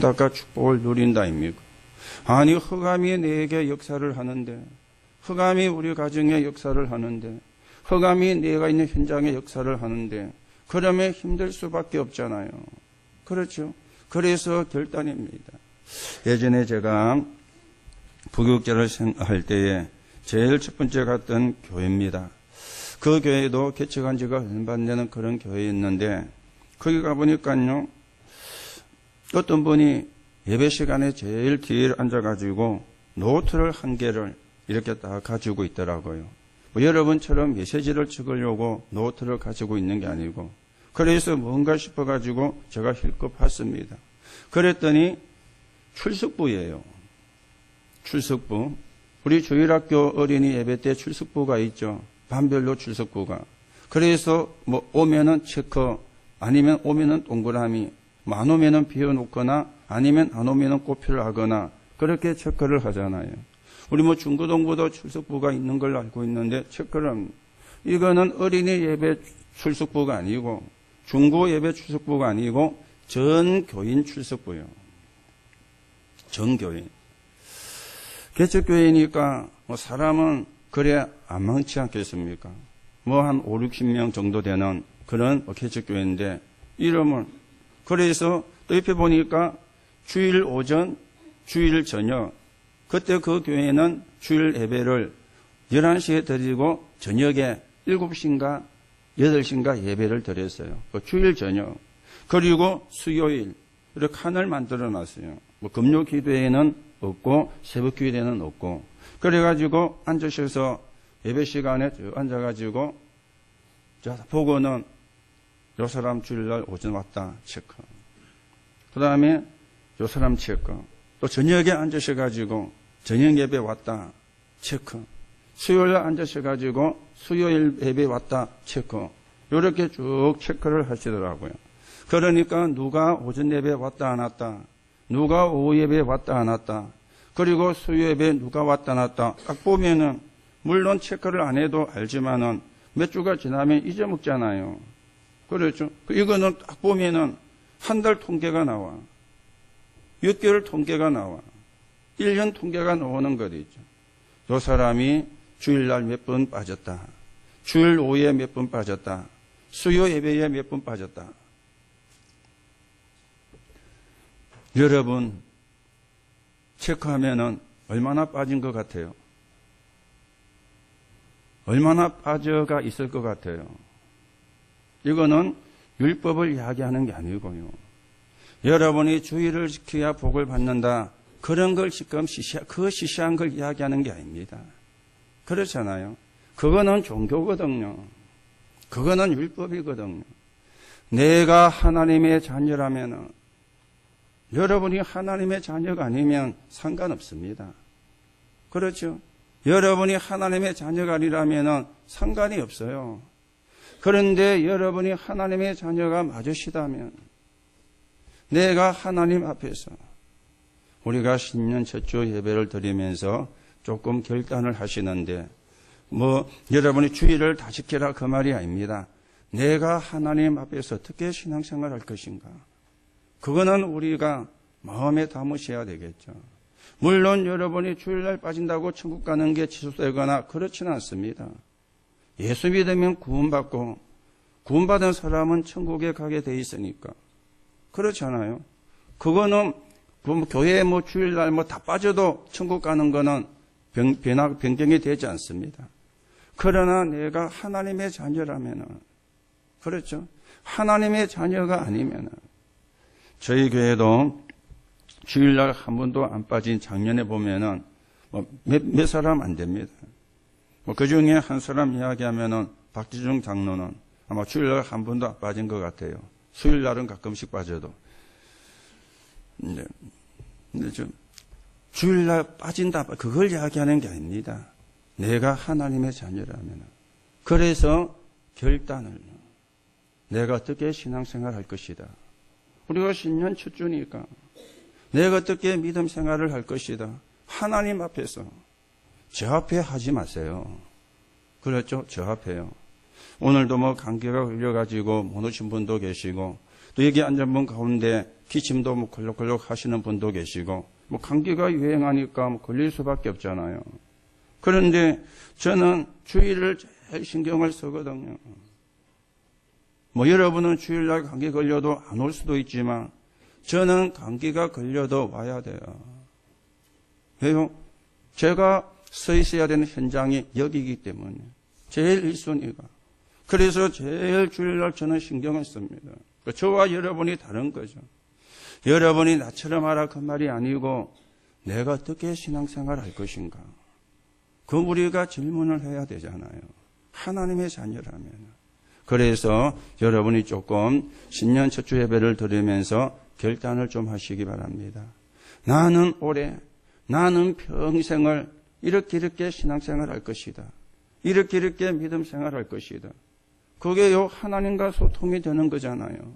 부탁과 축복을 누린다 아닙니까? 아니 흑암이 내게 역사를 하는데, 흑암이 우리 가정에 역사를 하는데, 흑암이 내가 있는 현장에 역사를 하는데, 그러면 힘들 수밖에 없잖아요. 그렇죠? 그래서 결단입니다. 예전에 제가 부교육자를 할 때에 제일 첫 번째 갔던 교회입니다. 그 교회도 개척한 지가 얼마 안 되는 그런 교회였는데, 거기 가보니까요, 어떤 분이 예배 시간에 제일 뒤에 앉아가지고 노트를 한 개를 이렇게 딱 가지고 있더라고요. 뭐 여러분처럼 메시지를 적으려고 노트를 가지고 있는 게 아니고, 그래서 뭔가 싶어가지고 제가 힐끗 봤습니다. 그랬더니 출석부예요. 출석부. 우리 주일학교 어린이 예배 때 출석부가 있죠. 반별로 출석부가. 그래서 뭐 오면은 체크, 아니면 오면은 동그라미, 뭐 안 오면은 비워놓거나 아니면 안 오면은 꼬표를 하거나 그렇게 체크를 하잖아요. 우리 뭐 중고등부도 출석부가 있는 걸로 알고 있는데 체크를 합니다. 이거는 어린이 예배 출석부가 아니고 중고 예배 출석부가 아니고 전교인 출석부예요. 전교인. 개척교회니까 뭐 사람은 그래 안 많지 않겠습니까? 뭐 한 5, 60명 정도 되는 그런 개척교회인데 이름을 그래서 또 옆에 보니까 주일 오전, 주일 저녁 그때 그 교회는 주일 예배를 11시에 드리고 저녁에 7시인가 8시인가 예배를 드렸어요. 주일 저녁. 그리고 수요일 이렇게 칸을 만들어 놨어요. 뭐 금요 기도회에는 없고 새벽 기도회는 없고 그래가지고 앉으셔서 예배 시간에 앉아가지고 자 보고는 요 사람 주일날 오전 왔다 체크. 그 다음에 요 사람 체크. 또 저녁에 앉으셔가지고 저녁 예배 왔다 체크. 수요일에 앉으셔가지고 수요일 예배 왔다 체크. 이렇게 쭉 체크를 하시더라고요. 그러니까 누가 오전 예배 왔다 안 왔다, 누가 오후 예배 왔다 안 왔다, 그리고 수요 예배 누가 왔다 안 왔다 딱 보면은 물론 체크를 안 해도 알지만은 몇 주가 지나면 잊어먹잖아요. 그렇죠? 이거는 딱 보면은 한 달 통계가 나와. 6개월 통계가 나와. 1년 통계가 나오는 거죠. 요 사람이 주일날 몇 번 빠졌다. 주일 오후에 몇 번 빠졌다. 수요 예배에 몇 번 빠졌다. 여러분, 체크하면은 얼마나 빠진 것 같아요? 얼마나 빠져가 있을 것 같아요? 이거는 율법을 이야기하는 게 아니고요. 여러분이 주의를 지켜야 복을 받는다. 그런 걸 지금 시시한 걸 이야기하는 게 아닙니다. 그렇잖아요. 그거는 종교거든요. 그거는 율법이거든요. 내가 하나님의 자녀라면은 여러분이 하나님의 자녀가 아니면 상관없습니다. 그렇죠? 여러분이 하나님의 자녀가 아니라면 상관이 없어요. 그런데 여러분이 하나님의 자녀가 맞으시다면 내가 하나님 앞에서 우리가 신년 첫 주 예배를 드리면서 조금 결단을 하시는데 뭐 여러분이 주의를 다 지켜라 그 말이 아닙니다. 내가 하나님 앞에서 어떻게 신앙생활 할 것인가. 그거는 우리가 마음에 담으셔야 되겠죠. 물론 여러분이 주일날 빠진다고 천국 가는 게 취소되거나 그렇지는 않습니다. 예수 믿으면 구원받고 구원받은 사람은 천국에 가게 돼 있으니까. 그렇잖아요. 그거는 교회에 뭐 주일날 뭐 다 빠져도 천국 가는 거는 변경이 되지 않습니다. 그러나 내가 하나님의 자녀라면은, 그렇죠? 하나님의 자녀가 아니면은, 저희 교회도 주일날 한 번도 안 빠진 작년에 보면은 몇 사람 안 됩니다. 그 중에 한 사람 이야기하면은 박지중 장로는 아마 주일날 한 번도 안 빠진 것 같아요. 수요일날은 가끔씩 빠져도. 근데 좀 주일날 빠진다 그걸 이야기하는 게 아닙니다. 내가 하나님의 자녀라면. 그래서 결단을 내가 어떻게 신앙생활 할 것이다. 우리가 신년 첫 주니까 내가 어떻게 믿음 생활을 할 것이다. 하나님 앞에서 저 앞에 하지 마세요. 그렇죠? 저 앞에요. 오늘도 뭐 감기가 걸려가지고 못 오신 분도 계시고 또 여기 앉은 분 가운데 기침도 뭐 걸럭걸럭 하시는 분도 계시고, 뭐 감기가 유행하니까 뭐 걸릴 수밖에 없잖아요. 그런데 저는 주의를 제일 신경을 쓰거든요. 뭐 여러분은 주일날 감기 걸려도 안 올 수도 있지만 저는 감기가 걸려도 와야 돼요. 왜요? 제가 서 있어야 되는 현장이 여기이기 때문에 제일 1순위가. 그래서 제일 주일날 저는 신경을 씁니다. 저와 여러분이 다른 거죠. 여러분이 나처럼 하라 그 말이 아니고 내가 어떻게 신앙생활 할 것인가. 그 우리가 질문을 해야 되잖아요. 하나님의 자녀라면. 그래서 여러분이 조금 신년 첫 주 예배를 드리면서 결단을 좀 하시기 바랍니다. 나는 올해, 나는 평생을 이렇게 신앙생활 할 것이다. 이렇게 믿음 생활 할 것이다. 그게 하나님과 소통이 되는 거잖아요.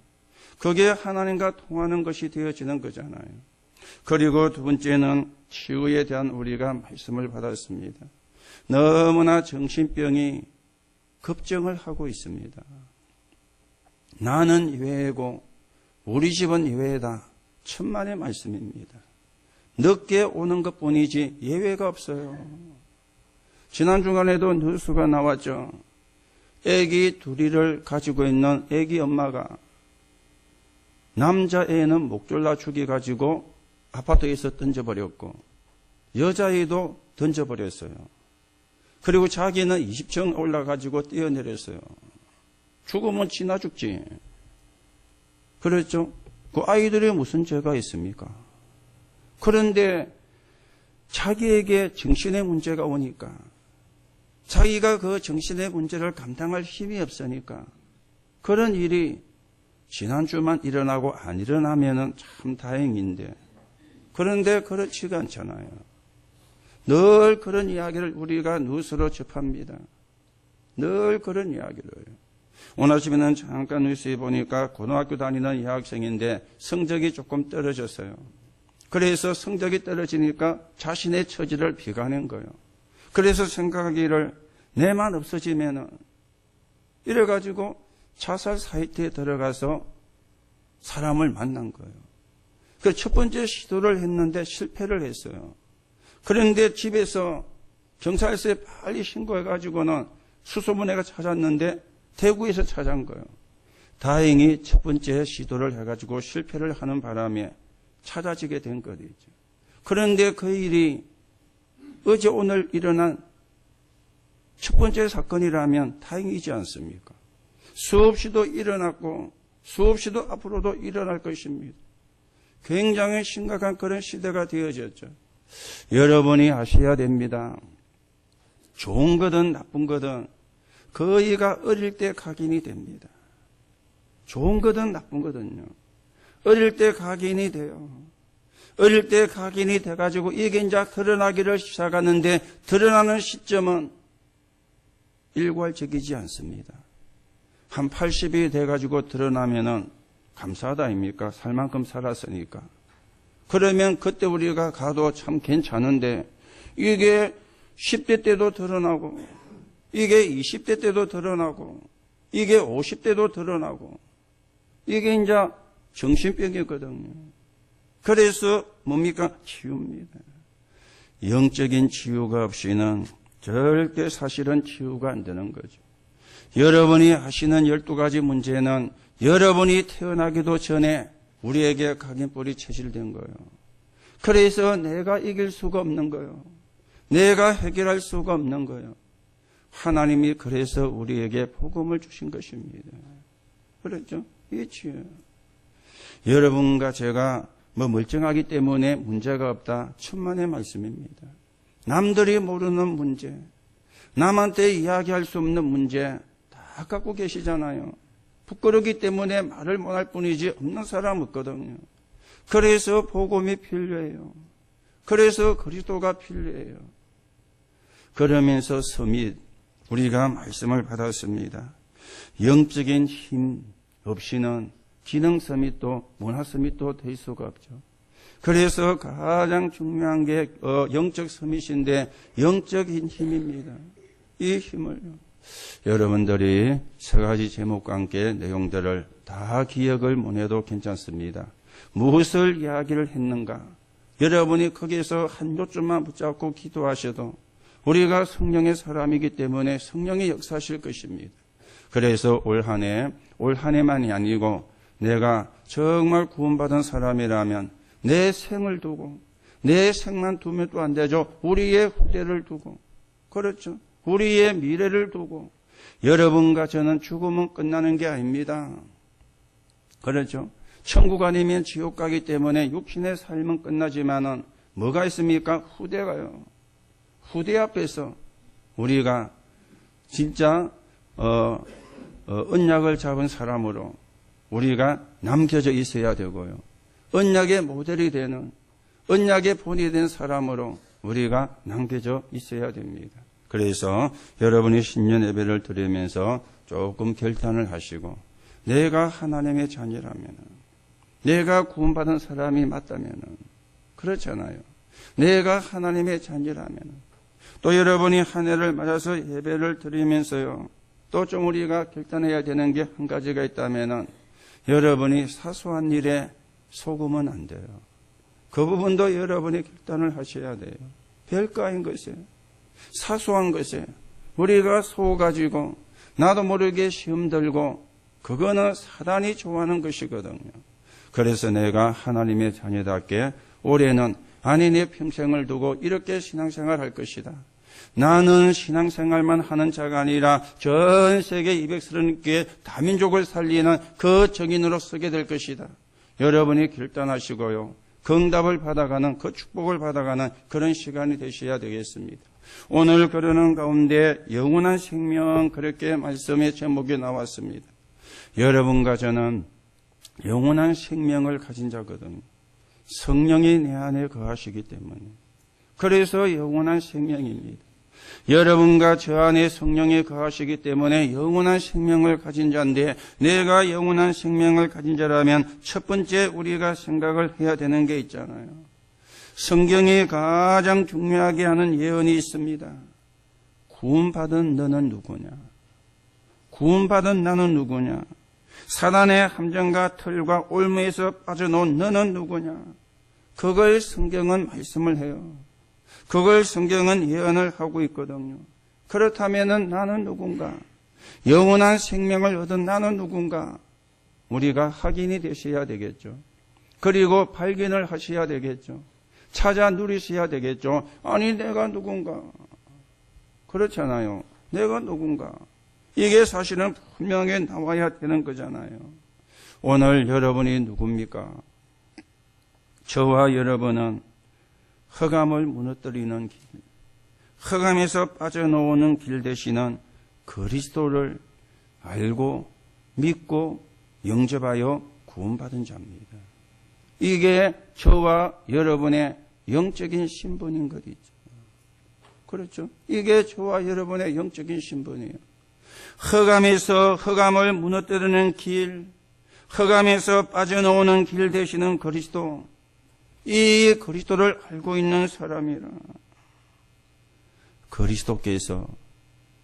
그게 하나님과 통하는 것이 되어지는 거잖아요. 그리고 두 번째는 치유에 대한 우리가 말씀을 받았습니다. 너무나 정신병이 급증을 하고 있습니다. 나는 예외고 우리 집은 예외다. 천만의 말씀입니다. 늦게 오는 것뿐이지 예외가 없어요. 지난 주간에도 뉴스가 나왔죠. 아기 둘이를 가지고 있는 아기 엄마가 남자애는 목졸라 죽여가지고 아파트에서 던져버렸고 여자애도 던져버렸어요. 그리고 자기는 20층 올라가지고 뛰어내렸어요. 죽으면 지나 죽지. 그랬죠? 그 아이들이 무슨 죄가 있습니까? 그런데 자기에게 정신의 문제가 오니까 자기가 그 정신의 문제를 감당할 힘이 없으니까 그런 일이 지난주만 일어나고 안 일어나면은 참 다행인데 그런데 그렇지가 않잖아요. 늘 그런 이야기를 우리가 뉴스로 접합니다. 늘 그런 이야기를. 오늘 아침에는 잠깐 뉴스에 보니까 고등학교 다니는 여학생인데 성적이 조금 떨어졌어요. 그래서 성적이 떨어지니까 자신의 처지를 비관한 거예요. 그래서 생각하기를 내만 없어지면은 이래가지고 자살 사이트에 들어가서 사람을 만난 거예요. 그 첫 번째 시도를 했는데 실패를 했어요. 그런데 집에서 경찰서에 빨리 신고해가지고는 수소문회가 찾았는데 대구에서 찾아온 거예요. 다행히 첫 번째 시도를 해가지고 실패를 하는 바람에 찾아지게 된 거죠. 그런데 그 일이 어제 오늘 일어난 첫 번째 사건이라면 다행이지 않습니까? 수없이도 일어났고 수없이도 앞으로도 일어날 것입니다. 굉장히 심각한 그런 시대가 되어졌죠. 여러분이 아셔야 됩니다. 좋은 거든 나쁜 거든 거의가 어릴 때 각인이 됩니다. 좋은 거든 나쁜 거든요. 어릴 때 각인이 돼요. 어릴 때 각인이 돼가지고 이게 이제 드러나기를 시작하는데 드러나는 시점은 일괄적이지 않습니다. 한 80이 돼가지고 드러나면은 감사하다 아닙니까? 살 만큼 살았으니까. 그러면 그때 우리가 가도 참 괜찮은데 이게 10대 때도 드러나고 이게 20대 때도 드러나고 이게 50대도 드러나고 이게 이제 정신병이거든요. 그래서 뭡니까? 치유입니다. 영적인 치유가 없이는 절대 사실은 치유가 안 되는 거죠. 여러분이 하시는 12가지 문제는 여러분이 태어나기도 전에 우리에게 각인뿔이 체질된 거예요. 그래서 내가 이길 수가 없는 거예요. 내가 해결할 수가 없는 거예요. 하나님이 그래서 우리에게 복음을 주신 것입니다. 그렇죠? 이게 치유예요. 여러분과 제가 멀쩡하기 때문에 문제가 없다. 천만의 말씀입니다. 남들이 모르는 문제, 남한테 이야기할 수 없는 문제 다 갖고 계시잖아요. 부끄럽기 때문에 말을 못할 뿐이지 없는 사람 없거든요. 그래서 복음이 필요해요. 그래서 그리스도가 필요해요. 그러면서 서밋 우리가 말씀을 받았습니다. 영적인 힘 없이는 기능 서밋도 문화 서밋도 될 수가 없죠. 그래서 가장 중요한 게 영적 서밋인데 영적인 힘입니다. 이 힘을요. 여러분들이 세 가지 제목과 함께 내용들을 다 기억을 못해도 괜찮습니다. 무엇을 이야기를 했는가? 여러분이 거기에서 한 요점만 붙잡고 기도하셔도 우리가 성령의 사람이기 때문에 성령이 역사하실 것입니다. 그래서 올 한 해만이 아니고 내가 정말 구원받은 사람이라면 내 생을 두고, 내 생만 두면 또 안 되죠. 우리의 후대를 두고, 그렇죠. 우리의 미래를 두고, 여러분과 저는 죽으면 끝나는 게 아닙니다. 그렇죠. 천국 아니면 지옥 가기 때문에 육신의 삶은 끝나지만은 뭐가 있습니까? 후대가요. 후대 앞에서 우리가 진짜 언약을 잡은 사람으로 우리가 남겨져 있어야 되고요. 언약의 모델이 되는, 언약의 본이 된 사람으로 우리가 남겨져 있어야 됩니다. 그래서 여러분이 신년 예배를 드리면서 조금 결단을 하시고, 내가 하나님의 자녀라면, 내가 구원받은 사람이 맞다면, 그렇잖아요. 내가 하나님의 자녀라면, 또 여러분이 한 해를 맞아서 예배를 드리면서요, 또 좀 우리가 결단해야 되는 게 한 가지가 있다면, 여러분이 사소한 일에 속으면 안 돼요. 그 부분도 여러분이 결단을 하셔야 돼요. 별거 아닌 것이에요. 사소한 것에 우리가 속아가지고 나도 모르게 시험 들고, 그거는 사단이 좋아하는 것이거든요. 그래서 내가 하나님의 자녀답게 올해는 아니 내 평생을 두고 이렇게 신앙생활 할 것이다. 나는 신앙생활만 하는 자가 아니라 전 세계 230개 다민족을 살리는 그 정인으로 서게 될 것이다. 여러분이 결단하시고요, 그 응답을 받아가는, 그 축복을 받아가는 그런 시간이 되셔야 되겠습니다. 오늘 그러는 가운데 영원한 생명, 그렇게 말씀의 제목이 나왔습니다. 여러분과 저는 영원한 생명을 가진 자거든요. 성령이 내 안에 거하시기 때문에. 그래서 영원한 생명입니다. 여러분과 저 안에 성령이 거하시기 때문에 영원한 생명을 가진 자인데, 내가 영원한 생명을 가진 자라면 첫 번째 우리가 생각을 해야 되는 게 있잖아요. 성경이 가장 중요하게 하는 예언이 있습니다. 구원받은 너는 누구냐? 구원받은 나는 누구냐? 사단의 함정과 틀과 올무에서 빠져나온 너는 누구냐? 그걸 성경은 말씀을 해요. 그걸 성경은 예언을 하고 있거든요. 그렇다면 나는 누군가? 영원한 생명을 얻은 나는 누군가? 우리가 확인이 되셔야 되겠죠. 그리고 발견을 하셔야 되겠죠. 찾아 누리셔야 되겠죠. 아니 내가 누군가? 그렇잖아요. 내가 누군가? 이게 사실은 분명히 나와야 되는 거잖아요. 오늘 여러분이 누굽니까? 저와 여러분은 흑암을 무너뜨리는 길, 흑암에서 빠져나오는 길 되시는 그리스도를 알고 믿고 영접하여 구원받은 자입니다. 이게 저와 여러분의 영적인 신분인 것이죠. 그렇죠? 이게 저와 여러분의 영적인 신분이에요. 흑암에서 흑암을 무너뜨리는 길, 흑암에서 빠져나오는 길 되시는 그리스도, 이 그리스도를 알고 있는 사람이라. 그리스도께서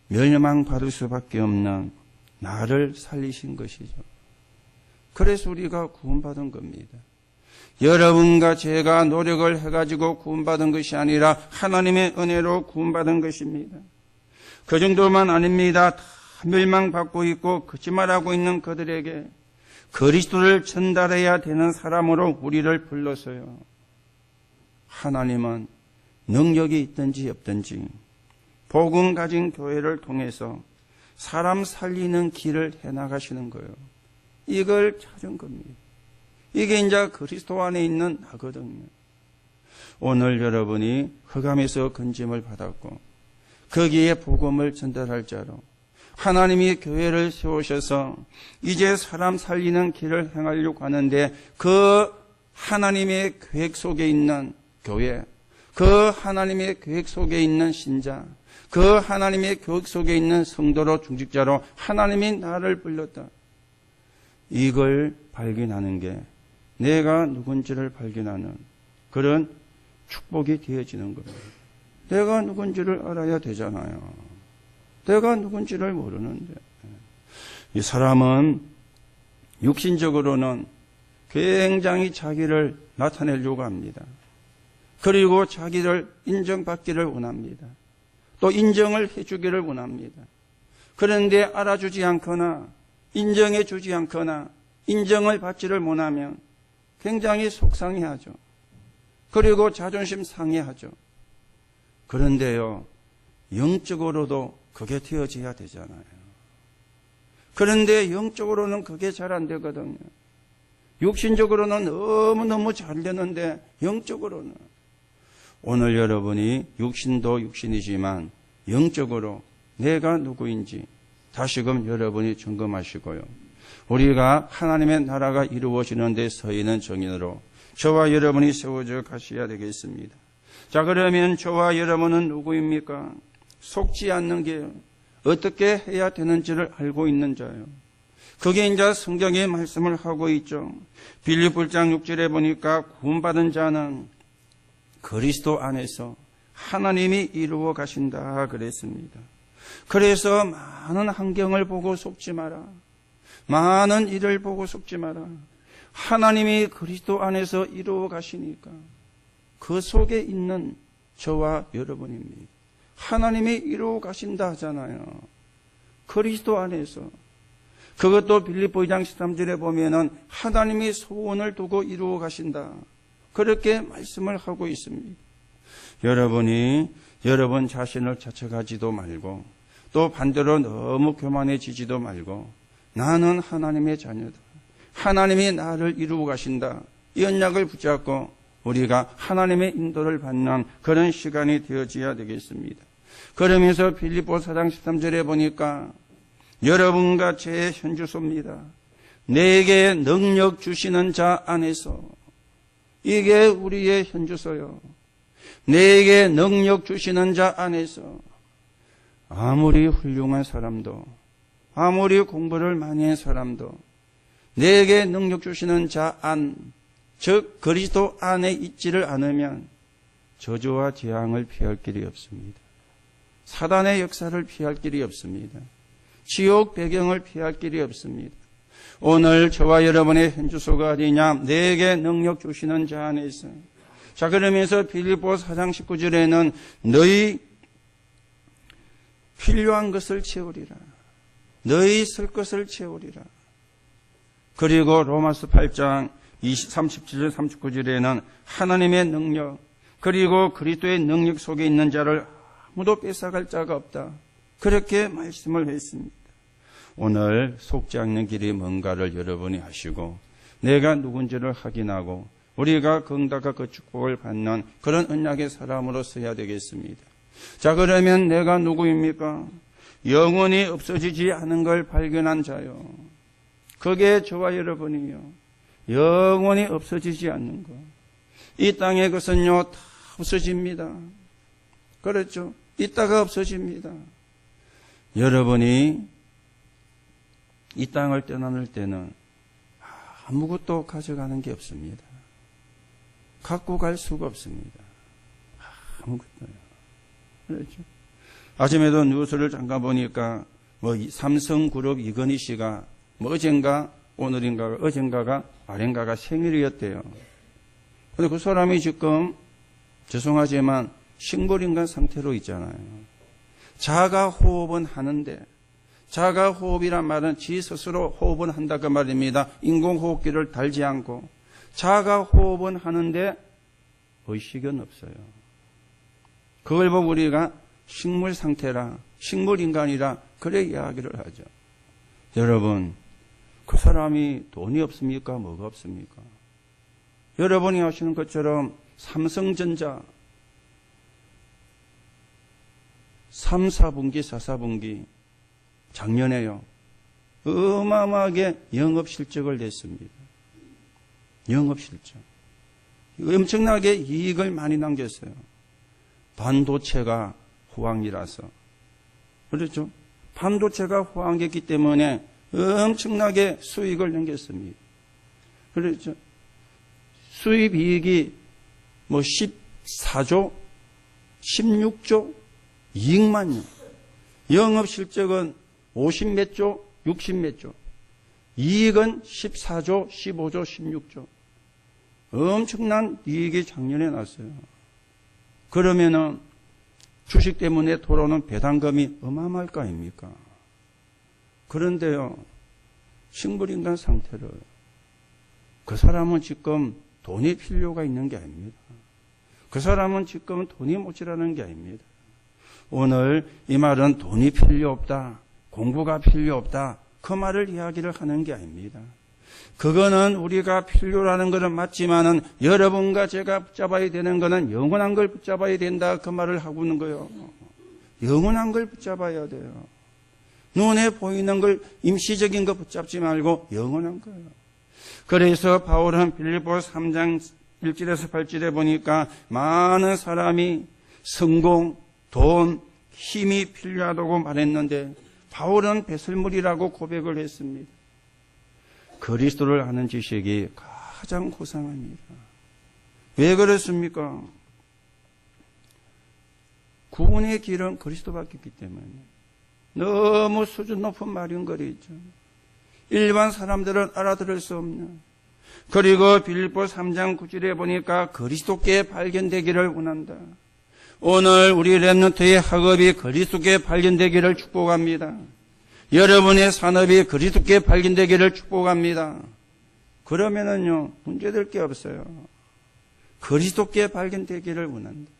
멸망받을 수밖에 없는 나를 살리신 것이죠. 그래서 우리가 구원받은 겁니다. 여러분과 제가 노력을 해가지고 구원받은 것이 아니라 하나님의 은혜로 구원받은 것입니다. 그 정도만 아닙니다. 다 멸망받고 있고 거짓말하고 있는 그들에게 그리스도를 전달해야 되는 사람으로 우리를 불렀어요. 하나님은 능력이 있든지 없든지 복음 가진 교회를 통해서 사람 살리는 길을 해나가시는 거예요. 이걸 찾은 겁니다. 이게 이제 그리스도 안에 있는 나거든요. 오늘 여러분이 흑암에서 건짐을 받았고 거기에 복음을 전달할 자로 하나님이 교회를 세우셔서 이제 사람 살리는 길을 행하려고 하는데, 그 하나님의 계획 속에 있는 교회, 그 하나님의 계획 속에 있는 신자, 그 하나님의 계획 속에 있는 성도로 중직자로 하나님이 나를 불렀다. 이걸 발견하는 게 내가 누군지를 발견하는 그런 축복이 되어지는 겁니다. 내가 누군지를 알아야 되잖아요. 내가 누군지를 모르는데. 이 사람은 육신적으로는 굉장히 자기를 나타내려고 합니다. 그리고 자기를 인정받기를 원합니다. 또 인정을 해주기를 원합니다. 그런데 알아주지 않거나 인정해 주지 않거나 인정을 받지를 못하면 굉장히 속상해하죠. 그리고 자존심 상해하죠. 그런데요, 영적으로도 그게 되어져야 되잖아요. 그런데 영적으로는 그게 잘 안 되거든요. 육신적으로는 너무너무 잘 되는데 영적으로는. 오늘 여러분이 육신도 육신이지만 영적으로 내가 누구인지 다시금 여러분이 점검하시고요. 우리가 하나님의 나라가 이루어지는 데 서 있는 정인으로 저와 여러분이 세워져 가셔야 되겠습니다. 자, 그러면 저와 여러분은 누구입니까? 속지 않는 게 어떻게 해야 되는지를 알고 있는 자요. 그게 이제 성경의 말씀을 하고 있죠. 빌립보 1장 6절에 보니까 구원받은 자는 그리스도 안에서 하나님이 이루어 가신다 그랬습니다. 그래서 많은 환경을 보고 속지 마라. 많은 일을 보고 속지 마라. 하나님이 그리스도 안에서 이루어 가시니까 그 속에 있는 저와 여러분입니다. 하나님이 이루어 가신다 하잖아요. 그리스도 안에서. 그것도 빌립보 2장 13절에 보면은 하나님이 소원을 두고 이루어 가신다. 그렇게 말씀을 하고 있습니다. 여러분이 여러분 자신을 자책하지도 말고 또 반대로 너무 교만해지지도 말고 나는 하나님의 자녀다. 하나님이 나를 이루어 가신다. 이 언약을 붙잡고 우리가 하나님의 인도를 받는 그런 시간이 되어져야 되겠습니다. 그러면서 빌립보 4장 13절에 보니까 여러분과 제 현주소입니다. 내게 능력 주시는 자 안에서. 이게 우리의 현주소요. 내게 능력 주시는 자 안에서 아무리 훌륭한 사람도 아무리 공부를 많이 한 사람도 내게 능력 주시는 자 안, 즉 그리스도 안에 있지를 않으면 저주와 재앙을 피할 길이 없습니다. 사단의 역사를 피할 길이 없습니다. 지옥 배경을 피할 길이 없습니다. 오늘 저와 여러분의 현주소가 어디냐? 내게 능력 주시는 자 안에 있어. 자, 그러면서 빌립보 4장 19절에는 너희 필요한 것을 채우리라. 너희 쓸 것을 채우리라. 그리고 로마서 8장 37절 39절에는 하나님의 능력 그리고 그리스도의 능력 속에 있는 자를 아무도 뺏어갈 자가 없다. 그렇게 말씀을 했습니다. 오늘 속지 않는 길이 뭔가를 여러분이 하시고 내가 누군지를 확인하고 우리가 건강과 그 축복을 받는 그런 언약의 사람으로 서야 되겠습니다. 자, 그러면 내가 누구입니까? 영원히 없어지지 않은 걸 발견한 자요. 그게 저와 여러분이요. 영원히 없어지지 않는 것. 이 땅의 것은요, 다 없어집니다. 그렇죠? 있다가 없어집니다. 여러분이 이 땅을 떠나는 때는 아무것도 가져가는 게 없습니다. 갖고 갈 수가 없습니다. 아무것도요. 그렇죠? 아침에도 뉴스를 잠깐 보니까 삼성그룹 이건희 씨가 어젠가가 아랫가가 생일이었대요. 근데 그 사람이 지금 죄송하지만 식물인간 상태로 있잖아요. 자가 호흡은 하는데 자가 호흡이란 말은 지 스스로 호흡은 한다 그 말입니다. 인공호흡기를 달지 않고 자가 호흡은 하는데 의식은 없어요. 그걸 보고 우리가 식물 상태라 식물인간이라 그래 이야기를 하죠. 여러분, 그 사람이 돈이 없습니까? 뭐가 없습니까? 여러분이 아시는 것처럼 삼성전자 3, 4분기, 4, 4분기 작년에요. 어마어마하게 영업실적을 냈습니다. 영업실적. 엄청나게 이익을 많이 남겼어요. 반도체가 호황이라서. 그렇죠? 반도체가 호황했기 때문에 엄청나게 수익을 남겼습니다. 그렇죠? 수입이익이 14조, 16조, 이익만요. 영업 실적은 50 몇 조, 60 몇 조. 이익은 14조, 15조, 16조. 엄청난 이익이 작년에 났어요. 그러면은 주식 때문에 돌아오는 배당금이 어마어마할 거 아닙니까? 그런데요, 식물인간 상태를 그 사람은 지금 돈이 필요가 있는 게 아닙니다. 그 사람은 지금 돈이 모자라는 게 아닙니다. 오늘 이 말은 돈이 필요 없다, 공부가 필요 없다, 그 말을 이야기를 하는 게 아닙니다. 그거는 우리가 필요라는 것은 맞지만은 여러분과 제가 붙잡아야 되는 것은 영원한 걸 붙잡아야 된다, 그 말을 하고 있는 거예요. 영원한 걸 붙잡아야 돼요. 눈에 보이는 걸, 임시적인 거 붙잡지 말고 영원한 거예요. 그래서 바울은 빌립보 3장 1절에서 8절에 보니까 많은 사람이 성공, 돈, 힘이 필요하다고 말했는데 바울은 배설물이라고 고백을 했습니다. 그리스도를 아는 지식이 가장 고상합니다. 왜 그렇습니까? 구원의 길은 그리스도밖에 없기 때문에. 너무 수준 높은 말인거리죠. 일반 사람들은 알아들을 수 없는. 그리고 빌립보 3장 9절에 보니까 그리스도께 발견되기를 원한다. 오늘 우리 렘넌트의 학업이 그리스도께 발견되기를 축복합니다. 여러분의 산업이 그리스도께 발견되기를 축복합니다. 그러면은요, 문제될 게 없어요. 그리스도께 발견되기를 원한다.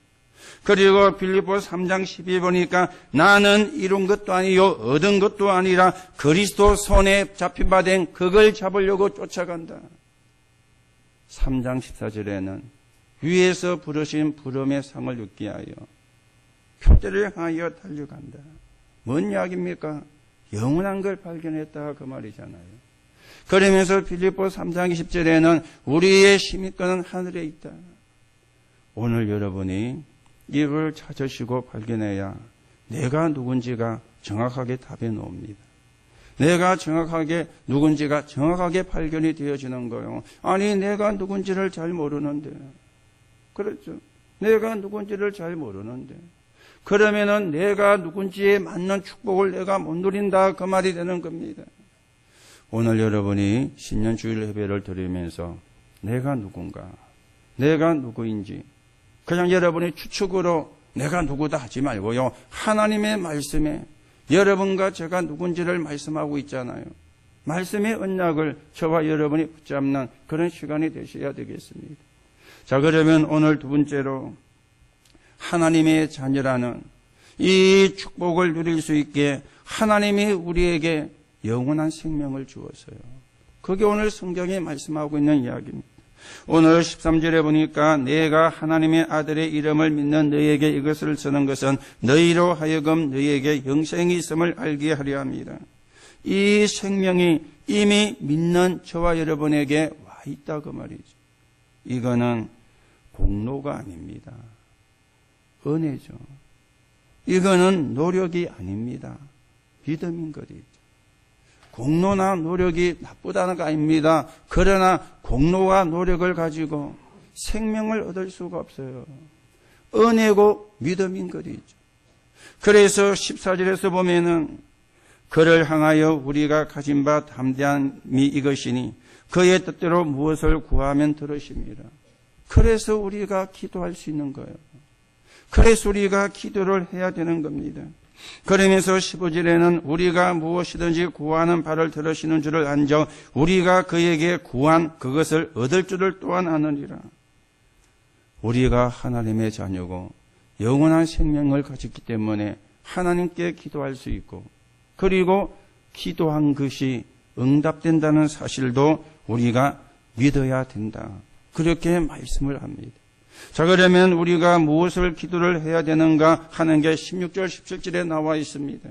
그리고 빌립보 3장 12 보니까 나는 이룬 것도 아니요 얻은 것도 아니라 그리스도 손에 잡힌 바 된 그걸 잡으려고 쫓아간다. 3장 14절에는 위에서 부르신 부름의 상을 얻기 위하여 표대를 향하여 달려간다. 뭔 이야기입니까? 영원한 걸 발견했다, 그 말이잖아요. 그러면서 빌립보 3장 20절에는 우리의 시민권은 하늘에 있다. 오늘 여러분이 이걸 찾으시고 발견해야 내가 누군지가 정확하게 답해 놓습니다. 내가 정확하게 누군지가 정확하게 발견이 되어지는 거예요. 아니, 내가 누군지를 잘 모르는데. 그렇죠. 내가 누군지를 잘 모르는데. 그러면은 내가 누군지에 맞는 축복을 내가 못 누린다, 그 말이 되는 겁니다. 오늘 여러분이 신년 주일 예배를 드리면서 내가 누군가, 내가 누구인지 그냥 여러분이 추측으로 내가 누구다 하지 말고요. 하나님의 말씀에 여러분과 제가 누군지를 말씀하고 있잖아요. 말씀의 언약을 저와 여러분이 붙잡는 그런 시간이 되셔야 되겠습니다. 자, 그러면 오늘 두 번째로 하나님의 자녀라는 이 축복을 누릴 수 있게 하나님이 우리에게 영원한 생명을 주었어요. 그게 오늘 성경에 말씀하고 있는 이야기입니다. 오늘 13절에 보니까 내가 하나님의 아들의 이름을 믿는 너희에게 이것을 쓰는 것은 너희로 하여금 너희에게 영생이 있음을 알게 하려 합니다. 이 생명이 이미 믿는 저와 여러분에게 와 있다, 그 말이죠. 이거는 공로가 아닙니다. 은혜죠. 이거는 노력이 아닙니다. 믿음인 거리죠. 공로나 노력이 나쁘다는 거 아닙니다. 그러나 공로와 노력을 가지고 생명을 얻을 수가 없어요. 은혜고 믿음인 거리죠. 그래서 14절에서 보면은 그를 향하여 우리가 가진 바 담대함이 이것이니 그의 뜻대로 무엇을 구하면 들으십니다. 그래서 우리가 기도할 수 있는 거예요. 그래서 우리가 기도를 해야 되는 겁니다. 그러면서 15절에는 우리가 무엇이든지 구하는 바를 들으시는 줄을 안져 우리가 그에게 구한 그것을 얻을 줄을 또한 아느니라. 우리가 하나님의 자녀고 영원한 생명을 가졌기 때문에 하나님께 기도할 수 있고, 그리고 기도한 것이 응답된다는 사실도 우리가 믿어야 된다. 그렇게 말씀을 합니다. 자, 그러면 우리가 무엇을 기도를 해야 되는가 하는 게 16절, 17절에 나와 있습니다.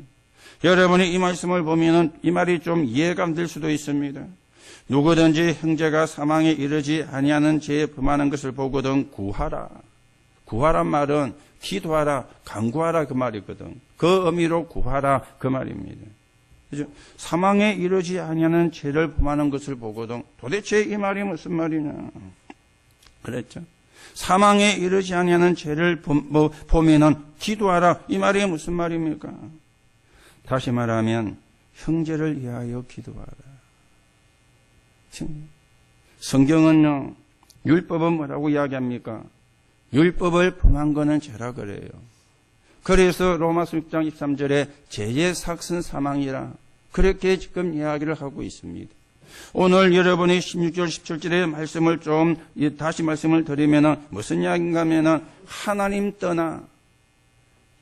여러분이 이 말씀을 보면은 이 말이 좀 이해가 안 될 수도 있습니다. 누구든지 형제가 사망에 이르지 아니하는 죄에 범하는 것을 보거든 구하라. 구하란 말은 기도하라, 간구하라 그 말이거든. 그 의미로 구하라 그 말입니다. 그죠? 사망에 이르지 아니하는 죄를 범하는 것을 보거든. 도대체 이 말이 무슨 말이냐? 그랬죠. 사망에 이르지 아니하는 죄를 보면은 기도하라, 이 말이 무슨 말입니까? 다시 말하면 형제를 위하여 기도하라. 성경은요, 율법은 뭐라고 이야기합니까? 율법을 범한 거는 죄라 그래요. 그래서 로마서 6장 23절에 죄의 삭은 사망이라 그렇게 지금 이야기를 하고 있습니다. 오늘 여러분이 16절 17절의 말씀을 좀 다시 말씀을 드리면은 무슨 이야기인가 하면은 하나님 떠나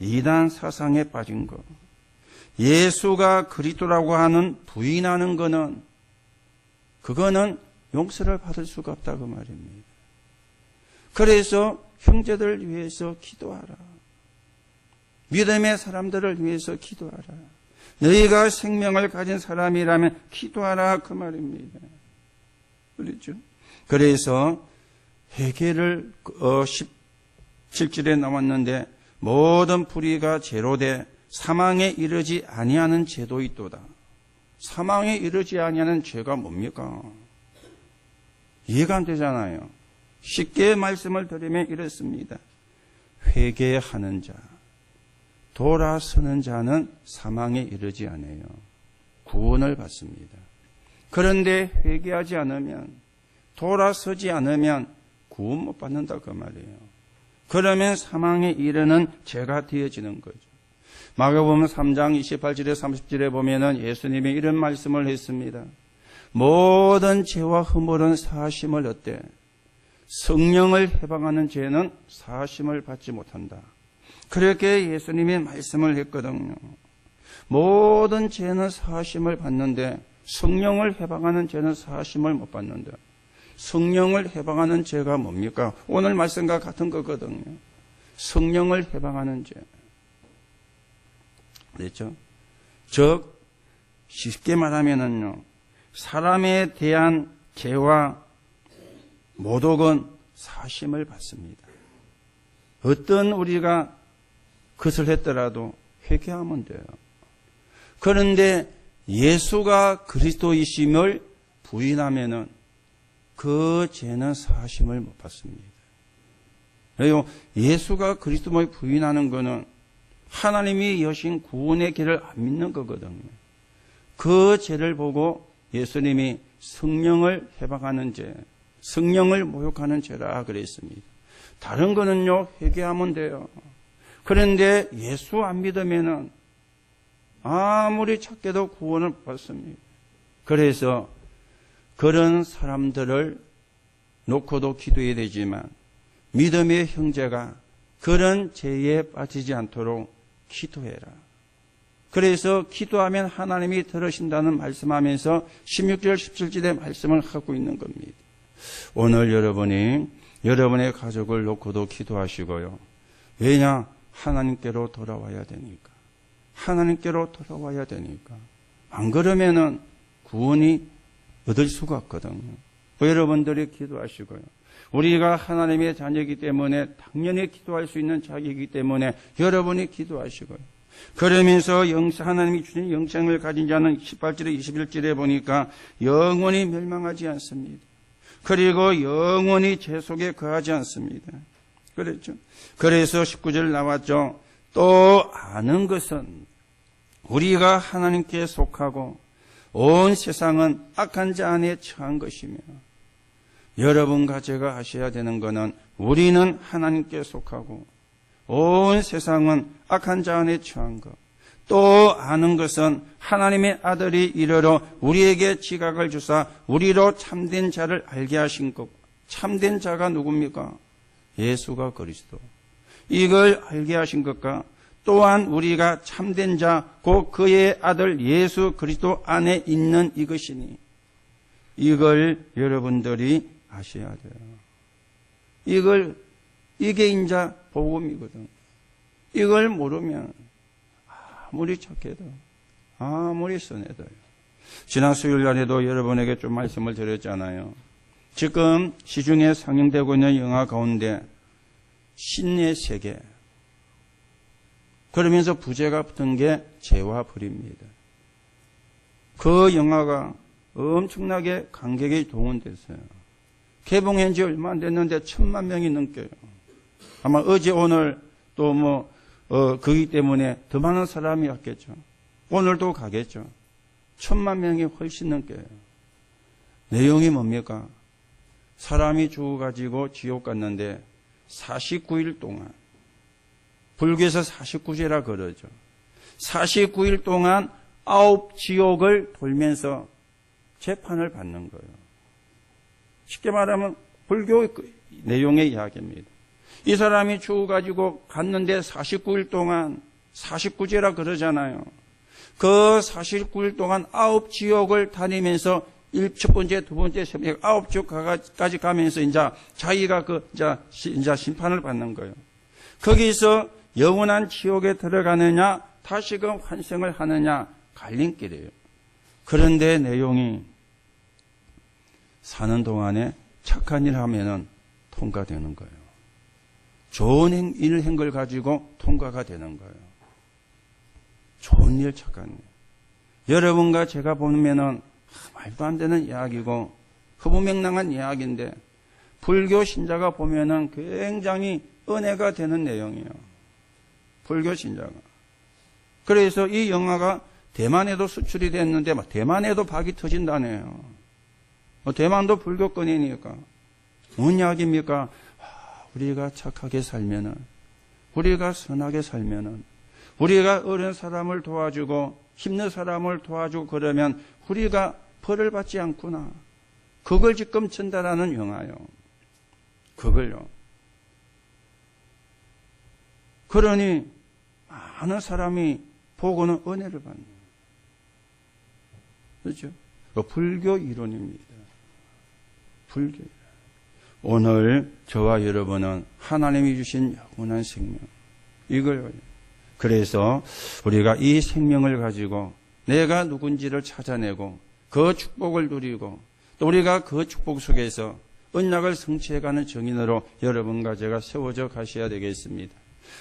이단 사상에 빠진 거, 예수가 그리스도라고 하는 부인하는 거는 그거는 용서를 받을 수가 없다고 말입니다. 그래서 형제들을 위해서 기도하라. 믿음의 사람들을 위해서 기도하라. 너희가 생명을 가진 사람이라면 기도하라 그 말입니다. 그렇죠? 그래서 회개를 17절에 나왔는데 모든 불의가 죄로 돼 사망에 이르지 아니하는 죄도 있도다. 사망에 이르지 아니하는 죄가 뭡니까? 이해가 안 되잖아요. 쉽게 말씀을 드리면 이렇습니다. 회개하는 자, 돌아서는 자는 사망에 이르지 않아요. 구원을 받습니다. 그런데 회개하지 않으면, 돌아서지 않으면 구원 못 받는다 그 말이에요. 그러면 사망에 이르는 죄가 되어지는 거죠. 마가복음 3장 28절에 30절에 보면은 예수님이 이런 말씀을 했습니다. 모든 죄와 허물은 사하심을 얻되 성령을 해방하는 죄는 사하심을 받지 못한다. 그렇게 예수님이 말씀을 했거든요. 모든 죄는 사하심을 받는데 성령을 해방하는 죄는 사하심을 못 받는다. 성령을 해방하는 죄가 뭡니까? 오늘 말씀과 같은 거거든요. 성령을 해방하는 죄. 그렇죠? 즉 쉽게 말하면은요, 사람에 대한 죄와 모독은 사심을 받습니다. 어떤 우리가 그것을 했더라도 회개하면 돼요. 그런데 예수가 그리스도이심을 부인하면은 그 죄는 사심을 못 받습니다. 그리고 예수가 그리스도를 부인하는 것은 하나님이 여신 구원의 길을 안 믿는 거거든요. 그 죄를 보고 예수님이 성령을 해방하는 죄, 성령을 모욕하는 죄라 그랬습니다. 다른 거는요, 회개하면 돼요. 그런데 예수 안 믿으면은 아무리 찾게도 구원을 못 받습니다. 그래서 그런 사람들을 놓고도 기도해야 되지만 믿음의 형제가 그런 죄에 빠지지 않도록 기도해라. 그래서 기도하면 하나님이 들으신다는 말씀하면서 16절 17절의 말씀을 하고 있는 겁니다. 오늘 여러분이 여러분의 가족을 놓고도 기도하시고요. 왜냐? 하나님께로 돌아와야 되니까. 하나님께로 돌아와야 되니까. 안 그러면은 구원이 얻을 수가 없거든요. 여러분들이 기도하시고요. 우리가 하나님의 자녀이기 때문에 당연히 기도할 수 있는 자격이기 때문에 여러분이 기도하시고요. 그러면서 하나님이 주신 영생을 가진 자는 18절에 21절에 보니까 영원히 멸망하지 않습니다. 그리고 영원히 죄 속에 거하지 않습니다. 그랬죠. 그래서 19절 나왔죠. 또 아는 것은 우리가 하나님께 속하고 온 세상은 악한 자 안에 처한 것이며, 여러분과 제가 하셔야 되는 것은 우리는 하나님께 속하고 온 세상은 악한 자 안에 처한 것, 또 아는 것은 하나님의 아들이 이르러 우리에게 지각을 주사 우리로 참된 자를 알게 하신 것. 참된 자가 누굽니까? 예수가 그리스도. 이걸 알게 하신 것과 또한 우리가 참된 자, 곧 그의 아들 예수 그리스도 안에 있는 이것이니, 이걸 여러분들이 아셔야 돼요. 이게 인자 복음이거든. 이걸 모르면 아무리 착해도, 아무리 선해도요. 지난 수요일 날에도 여러분에게 좀 말씀을 드렸잖아요. 지금 시중에 상영되고 있는 영화 가운데 신의 세계, 그러면서 부제가 붙은 게 죄와 불입니다. 그 영화가 엄청나게 관객이 동원됐어요. 개봉한 지 얼마 안 됐는데 1000만 명이 넘겨요. 아마 어제 오늘 또 거기 때문에 더 많은 사람이 왔겠죠. 오늘도 가겠죠. 1000만 명이 훨씬 넘게. 내용이 뭡니까? 사람이 죽어가지고 지옥 갔는데 49일 동안, 불교에서 49제라 그러죠. 49일 동안 9지옥을 돌면서 재판을 받는 거예요. 쉽게 말하면 불교 내용의 이야기입니다. 이 사람이 죽어가지고 갔는데 49일 동안 49제라 그러잖아요. 그 49일 동안 9지옥을 다니면서 첫 번째, 두 번째, 세 번째, 9지옥까지 가면서 이제 자기가 이제 심판을 받는 거예요. 거기서 영원한 지옥에 들어가느냐, 다시금 환생을 하느냐, 갈림길이에요. 그런데 내용이 사는 동안에 착한 일 하면은 통과되는 거예요. 좋은 일 한 걸 가지고 통과가 되는 거예요. 좋은 일, 착한 일. 여러분과 제가 보면은 말도 안 되는 이야기고 허무맹랑한 이야기인데 불교 신자가 보면은 굉장히 은혜가 되는 내용이에요. 불교 신자가. 그래서 이 영화가 대만에도 수출이 됐는데 대만에도 박이 터진다네요. 대만도 불교권이니까. 뭔 이야기입니까? 우리가 착하게 살면은, 우리가 선하게 살면은, 우리가 어려운 사람을 도와주고 힘든 사람을 도와주고 그러면 우리가 벌을 받지 않구나. 그걸 지금 전달하는 영화요. 그걸요. 그러니 많은 사람이 보고는 은혜를 받는. 그렇죠? 불교 이론입니다. 불교. 오늘 저와 여러분은 하나님이 주신 영원한 생명. 이걸. 그래서 우리가 이 생명을 가지고 내가 누군지를 찾아내고 그 축복을 누리고 또 우리가 그 축복 속에서 언약을 성취해가는 정인으로 여러분과 제가 세워져 가셔야 되겠습니다.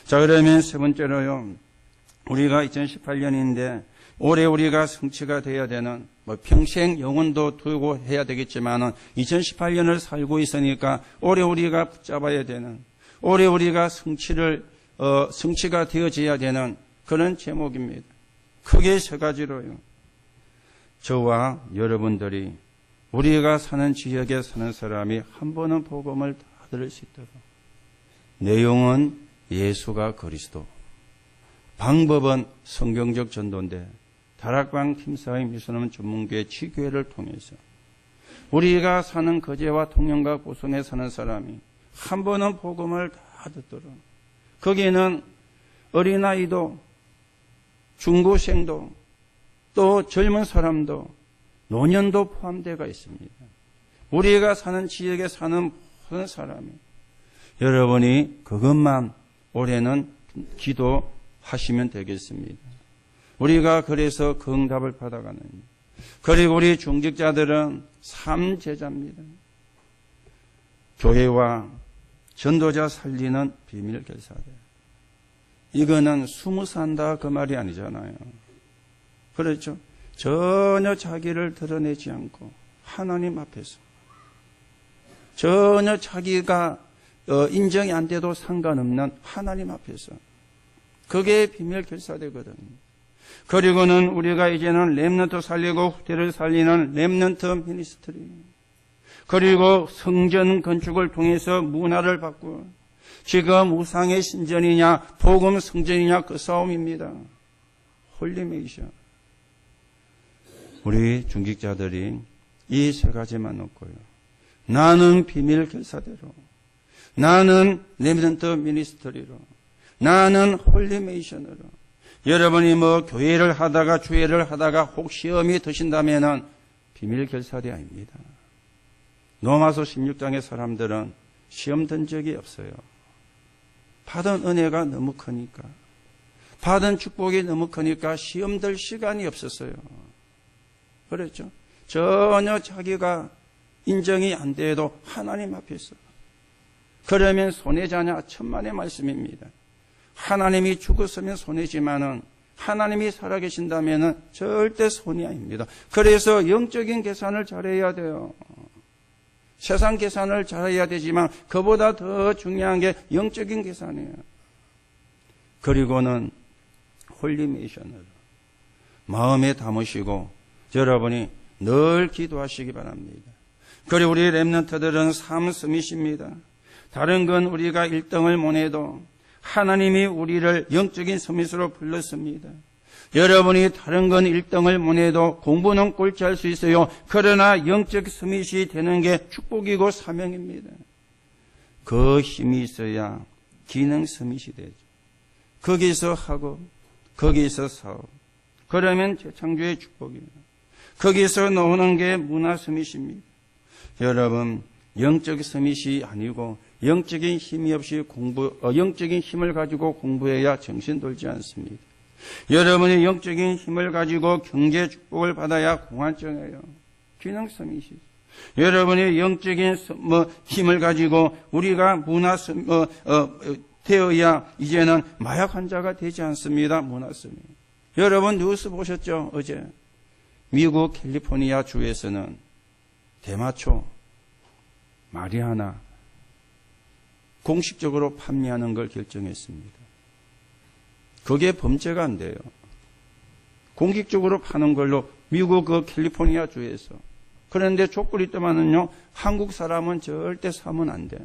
자, 그러면 세 번째로요. 우리가 2018년인데 올해 우리가 성취가 되어야 되는 평생 영혼도 두고 해야 되겠지만은 2018년을 살고 있으니까 올해 우리가 붙잡아야 되는 올해 우리가 성취가 되어져야 되는 그런 제목입니다. 크게 세 가지로요. 저와 여러분들이 우리가 사는 지역에 사는 사람이 한 번은 복음을 다 들을 수 있도록. 내용은 예수가 그리스도. 방법은 성경적 전도인데 다락방 팀사의 미소남 전문교회 지교회를 통해서 우리가 사는 거제와 통영과 고성에 사는 사람이 한 번은 복음을 다 듣도록. 거기에는 어린아이도 중고생도 또 젊은 사람도 노년도 포함되어 있습니다. 우리가 사는 지역에 사는 모든 사람이 여러분이 그것만 올해는 기도하시면 되겠습니다. 우리가 그래서 그 응답을 받아가는. 그리고 우리 중직자들은 3제자입니다. 교회와 전도자 살리는 비밀 결사대. 이거는 숨어 산다 그 말이 아니잖아요. 그렇죠? 전혀 자기를 드러내지 않고 하나님 앞에서 전혀 자기가 인정이 안 돼도 상관없는 하나님 앞에서 그게 비밀 결사되거든요. 그리고는 우리가 이제는 렘넌트 살리고 후대를 살리는 렘넌트 미니스트리, 그리고 성전 건축을 통해서 문화를 바꾸고 지금 우상의 신전이냐 복음 성전이냐 그 싸움입니다. 홀리메이션. 우리 중직자들이 이 세 가지만 놓고요. 나는 비밀 결사대로, 나는 렘넌트 미니스트리로, 나는 홀리메이션으로. 여러분이 교회를 하다가 주회를 하다가 혹 시험이 드신다면은 비밀 결사대 아닙니다. 로마서 16장의 사람들은 시험 든 적이 없어요. 받은 은혜가 너무 크니까, 받은 축복이 너무 크니까 시험 들 시간이 없었어요. 그렇죠? 전혀 자기가 인정이 안 돼도 하나님 앞에서. 그러면 손해자냐? 천만의 말씀입니다. 하나님이 죽었으면 손해지만은 하나님이 살아계신다면은 절대 손이 아닙니다. 그래서 영적인 계산을 잘해야 돼요. 세상 계산을 잘해야 되지만 그보다 더 중요한 게 영적인 계산이에요. 그리고는 홀리메이션으로. 마음에 담으시고 여러분이 늘 기도하시기 바랍니다. 그리고 우리 렘넌트들은 삶 서밋입니다. 다른 건 우리가 1등을 못해도 하나님이 우리를 영적인 서밋으로 불렀습니다. 여러분이 다른 건 1등을 못해도 공부는 꼴찌할 수 있어요. 그러나 영적 서밋이 되는 게 축복이고 사명입니다. 그 힘이 있어야 기능 서밋이 되죠. 거기서 학업, 거기서 사업, 그러면 재창조의 축복입니다. 거기서 나오는 게 문화 서밋입니다. 여러분, 영적 서밋이 아니고 영적인 힘이 없이 영적인 힘을 가지고 공부해야 정신 돌지 않습니다. 여러분이 영적인 힘을 가지고 경제 축복을 받아야 공안정해요. 기능 서밋이죠. 여러분이 영적인 힘을 가지고 우리가 문화 되어야 이제는 마약 환자가 되지 않습니다. 문화 서밋. 여러분 뉴스 보셨죠? 어제 미국 캘리포니아 주에서는 대마초 마리아나 공식적으로 판매하는 걸 결정했습니다. 그게 범죄가 안 돼요. 공식적으로 파는 걸로 미국 그 캘리포니아 주에서. 그런데 족불이 있더만은요, 한국 사람은 절대 사면 안 돼.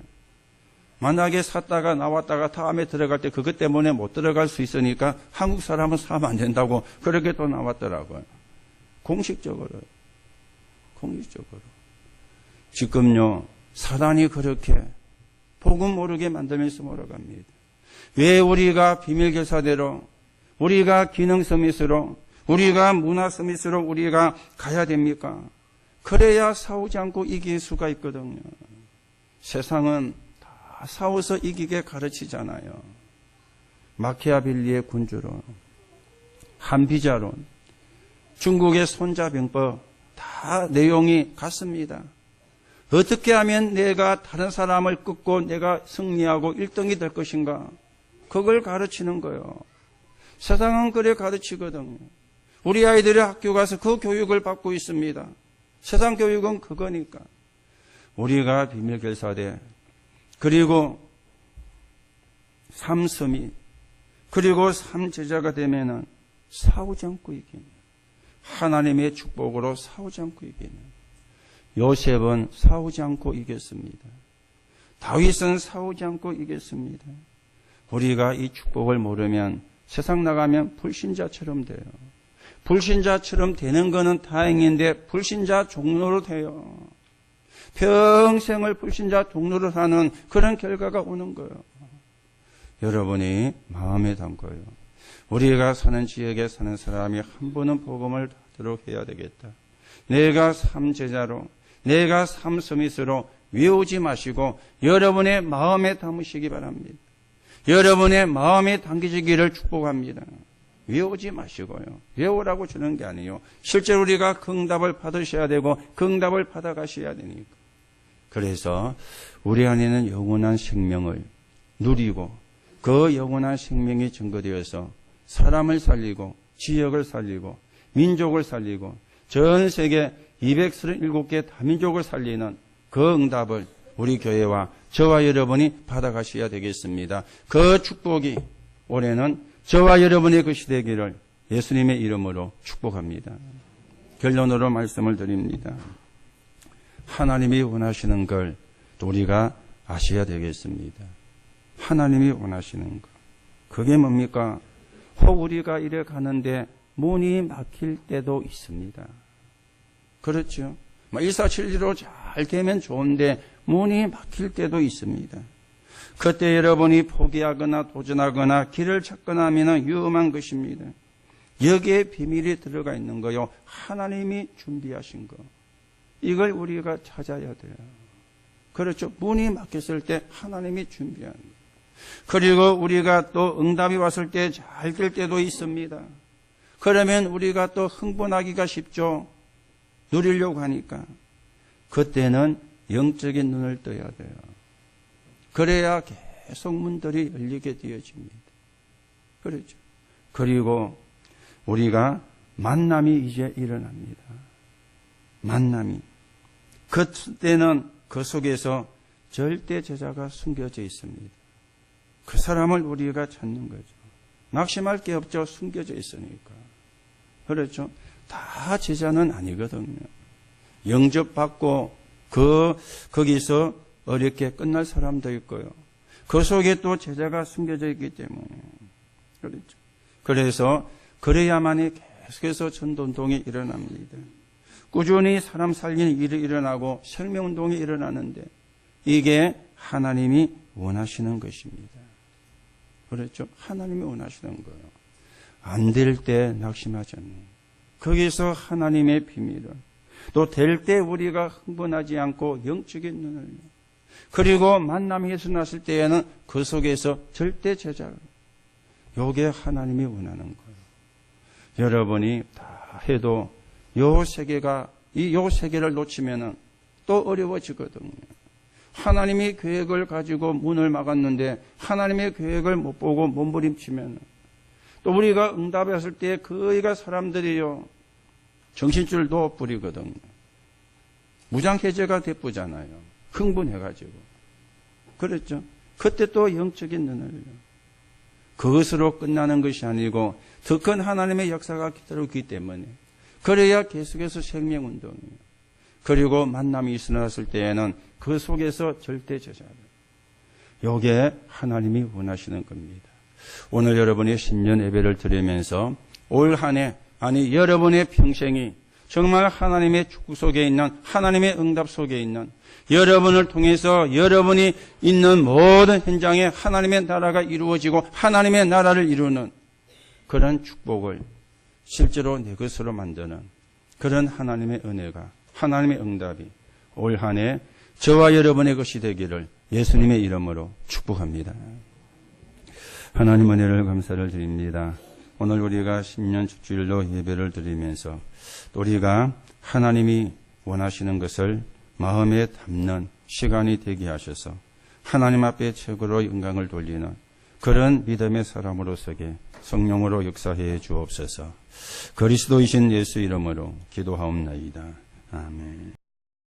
만약에 샀다가 나왔다가 다음에 들어갈 때 그것 때문에 못 들어갈 수 있으니까 한국 사람은 사면 안 된다고 그렇게 또 나왔더라고요. 공식적으로. 지금요, 사단이 그렇게 복음 모르게 만들면서 몰아갑니다. 왜 우리가 비밀결사대로, 우리가 기능 서밋으로, 우리가 문화 서밋으로 우리가 가야 됩니까? 그래야 싸우지 않고 이길 수가 있거든요. 세상은 다 싸워서 이기게 가르치잖아요. 마키아벨리의 군주론, 한비자론, 중국의 손자병법 다 내용이 같습니다. 어떻게 하면 내가 다른 사람을 꺾고 내가 승리하고 1등이 될 것인가? 그걸 가르치는 거예요. 세상은 그래 가르치거든요. 우리 아이들이 학교 가서 그 교육을 받고 있습니다. 세상 교육은 그거니까. 우리가 비밀결사대, 그리고 삼섬이, 그리고 삼제자가 되면은 싸우지 않고 이기는, 하나님의 축복으로 싸우지 않고 이기는. 요셉은 싸우지 않고 이겼습니다. 다윗은 싸우지 않고 이겼습니다. 우리가 이 축복을 모르면 세상 나가면 불신자처럼 돼요. 불신자처럼 되는 거는 다행인데 불신자 종로로 돼요. 평생을 불신자 종로로 사는 그런 결과가 오는 거예요. 여러분이 마음에 담고요. 우리가 사는 지역에 사는 사람이 한 번은 복음을 듣도록 해야 되겠다. 내가 삼제자로, 내가 삼서밋으로 외우지 마시고 여러분의 마음에 담으시기 바랍니다. 여러분의 마음에 담기시기를 축복합니다. 외우지 마시고요. 외우라고 주는 게 아니에요. 실제로 우리가 그 응답을 받으셔야 되고 그 응답을 받아가셔야 되니까. 그래서 우리 안에는 영원한 생명을 누리고 그 영원한 생명이 증거되어서 사람을 살리고 지역을 살리고 민족을 살리고 전 세계 237개 다민족을 살리는 그 응답을 우리 교회와 저와 여러분이 받아가셔야 되겠습니다. 그 축복이 올해는 저와 여러분의 것이 되기를 예수님의 이름으로 축복합니다. 결론으로 말씀을 드립니다. 하나님이 원하시는 걸 우리가 아셔야 되겠습니다. 하나님이 원하시는 것. 그게 뭡니까? 혹 우리가 이래 가는데 문이 막힐 때도 있습니다. 그렇죠? 1472로 잘 되면 좋은데 문이 막힐 때도 있습니다. 그때 여러분이 포기하거나 도전하거나 길을 찾거나 하면 위험한 것입니다. 여기에 비밀이 들어가 있는 거요. 하나님이 준비하신 거. 이걸 우리가 찾아야 돼요. 그렇죠? 문이 막혔을 때 하나님이 준비한 거. 그리고 우리가 또 응답이 왔을 때 잘 될 때도 있습니다. 그러면 우리가 또 흥분하기가 쉽죠. 누리려고 하니까. 그때는 영적인 눈을 떠야 돼요. 그래야 계속 문들이 열리게 되어집니다. 그렇죠. 그리고 우리가 만남이 이제 일어납니다. 만남이. 그때는 그 속에서 절대 제자가 숨겨져 있습니다. 그 사람을 우리가 찾는 거죠. 낙심할 게 없죠. 숨겨져 있으니까. 그렇죠? 다 제자는 아니거든요. 영접받고 거기서 어렵게 끝날 사람도 있고요. 그 속에 또 제자가 숨겨져 있기 때문에. 그렇죠. 그래서 그래야만이 계속해서 전도운동이 일어납니다. 꾸준히 사람 살리는 일이 일어나고 생명운동이 일어나는데 이게 하나님이 원하시는 것입니다. 그렇죠? 하나님이 원하시는 거예요. 안 될 때 낙심하지 않는 거기서 하나님의 비밀은 또 될 때 우리가 흥분하지 않고 영적인 눈을 그리고 만남이 일어났을 때에는 그 속에서 절대 제자를 요게 하나님이 원하는 거예요. 여러분이 다 해도 요 세계를 놓치면은 또 어려워지거든요. 하나님이 계획을 가지고 문을 막았는데 하나님의 계획을 못 보고 몸부림치면 또 우리가 응답했을 때 거의가 사람들이요 정신줄도 부리거든요. 무장해제가 대쁘잖아요. 흥분해가지고. 그렇죠? 그때 또 영적인 눈을 그것으로 끝나는 것이 아니고 더 큰 하나님의 역사가 기다리고 있기 때문에 그래야 계속해서 생명운동이에요. 그리고 만남이 일어났을 때에는 그 속에서 절대 제자를. 요게 하나님이 원하시는 겁니다. 오늘 여러분이 신년 예배를 드리면서 올 한 해 아니 여러분의 평생이 정말 하나님의 축복 속에 있는 하나님의 응답 속에 있는 여러분을 통해서 여러분이 있는 모든 현장에 하나님의 나라가 이루어지고 하나님의 나라를 이루는 그런 축복을 실제로 내 것으로 만드는 그런 하나님의 은혜가 하나님의 응답이 올 한 해 저와 여러분의 것이 되기를 예수님의 이름으로 축복합니다. 하나님 은혜를 감사를 드립니다. 오늘 우리가 신년 주일로 예배를 드리면서 우리가 하나님이 원하시는 것을 마음에 담는 시간이 되게 하셔서 하나님 앞에 최고로 영광을 돌리는 그런 믿음의 사람으로서게 성령으로 역사해 주옵소서. 그리스도이신 예수 이름으로 기도하옵나이다. 아멘.